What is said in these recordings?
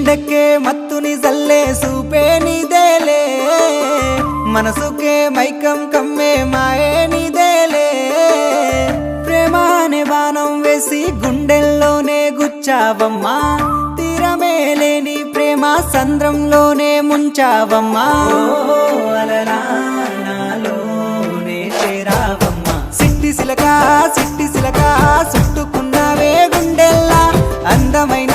గుండెకే మత్తుని జల్లే సూపే నీదేలే మనసుకే మైకం కమ్మే మాయే నీదేలే ప్రేమ అనే బాణం వేసి గుండెల్లోనే గుచ్చావమ్మా తీరమే లేని ప్రేమ సంద్రంలోనే ముంచావమ్మా అలలా నాలోనే చేరావమ్మా సిట్టి సిలక చుట్టుకున్నావే గుండెల్లా అందమైన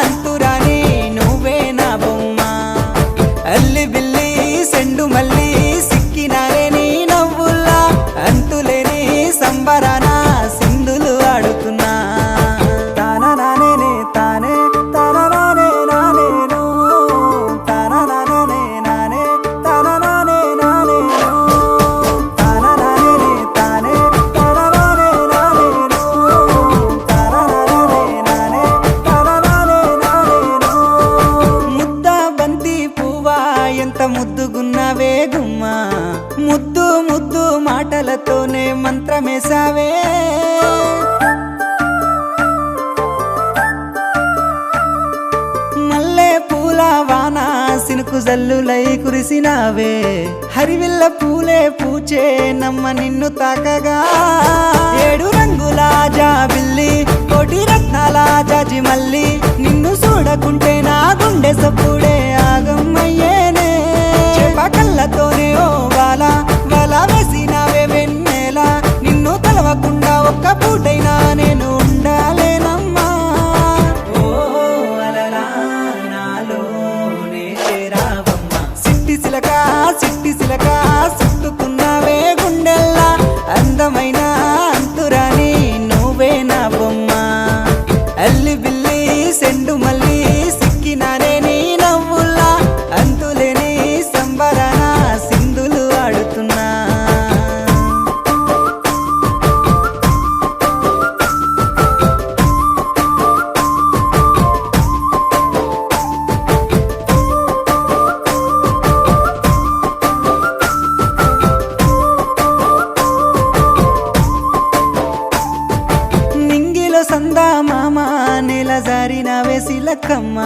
అంతురాని నువ్వే నా బొమ్మ అల్లి బిల్లి సెండు మల్లి సిక్కినారే నీ నవ్వుల్లా అంతులేని సంబరాన సింధులు ఆడుతున్నా తాన నానే తానే తాన నానే నానేను తాన నానే నానే తాన నానే నానేను తాన నానే తానే తాన నానే నానేను తాన నానే నానే తాన నానే నానేను ముద్ద బంతి పువ్వా ఎంత ముద్దుగున్నావే గుమ్మా ముద్దు ముద్దు మాటలతోనే మంత్రమేసావే మల్లె పూల వాన సినుకు జల్లులై కురిసినావే హరివిల్ల పూలే పూచే నమ్మ నిన్ను తాకగా ఏడు రంగుల జాబిల్లి కోటి రత్నాల జాజి మల్లి నిన్ను చూడకుంటే నా గుండె సప్పుడే ఆగమ్మయ్యేనే కళ్ళతోనే ఓ వాల వల వేసినావే వెన్నెల నిన్ను తలవకుండా ఒక్క పూటైనా నేను ఉండాలేనమ్మా ఓ అలలా నాలోనే చేరావమ్మా సిట్టి సిలక చుట్టుకున్నావే గుండెల్లా అందమైన అంతురాని నువ్వే నా బొమ్మ అల్లి బిల్లి సెండు మల్లి సిక్కినానే నీ నవ్వుల్లా అంతులేని సంబరాన సింధులు ఆడుతున్నా నింగిలో సందా మామ నెల జారినవే సిలకమ్మ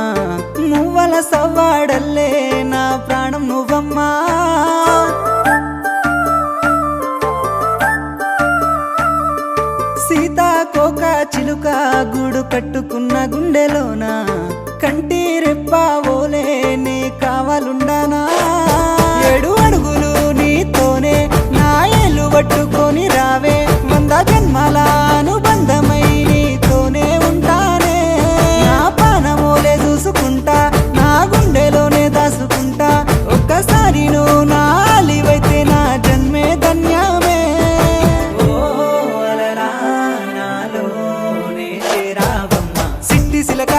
మువ్వల సవ్వాడల్లే నా ప్రాణం నువ్వమ్మా సీతాకోక చిలుక గూడు కట్టుకున్న గుండెలోన కంటి రెప్పావోలే నీ కావాలుండానా ఏడు అడుగులు నీతోనే నా ఏలు పట్టుకొని రావే 100 జన్మల అనుబంధమై నీతోనే ఉంటానే నా పానమోలే చూసుకుంటా నా గుండెలోనే దాసుకుంటా ఒక్కసారి నువ్వు నా అలివైతే నా జన్మే ధన్యమే ఓ అలలా నాలోనే చేరావమ్మా సిట్టి సిలక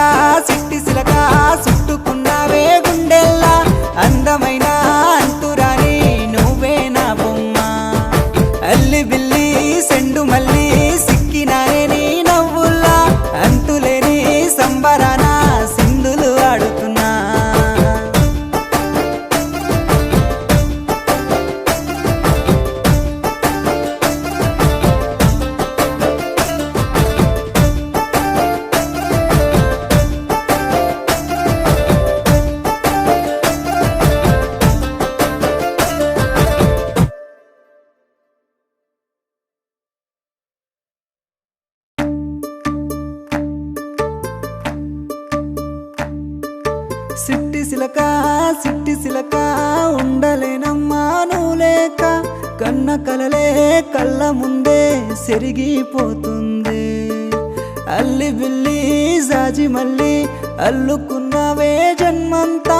చుట్టుకున్నావే గుండెల్లా అందమైన అంతురాని నువ్వే నా బొమ్మ అల్లి బిల్లి సెండు మల్లి సిక్కినానే నీ నవ్వుల్లా అంతులేని సంబరాన సింధులు ఆడుతున్నా సిట్టి సిలక ఉండలేనమ్మా నువ్వు లేక కన్న కలలే కళ్ళ ముందే సెరిగిపోతుంది అల్లి బిల్లి జాజి మల్లి అల్లుకున్నవే జన్మంతా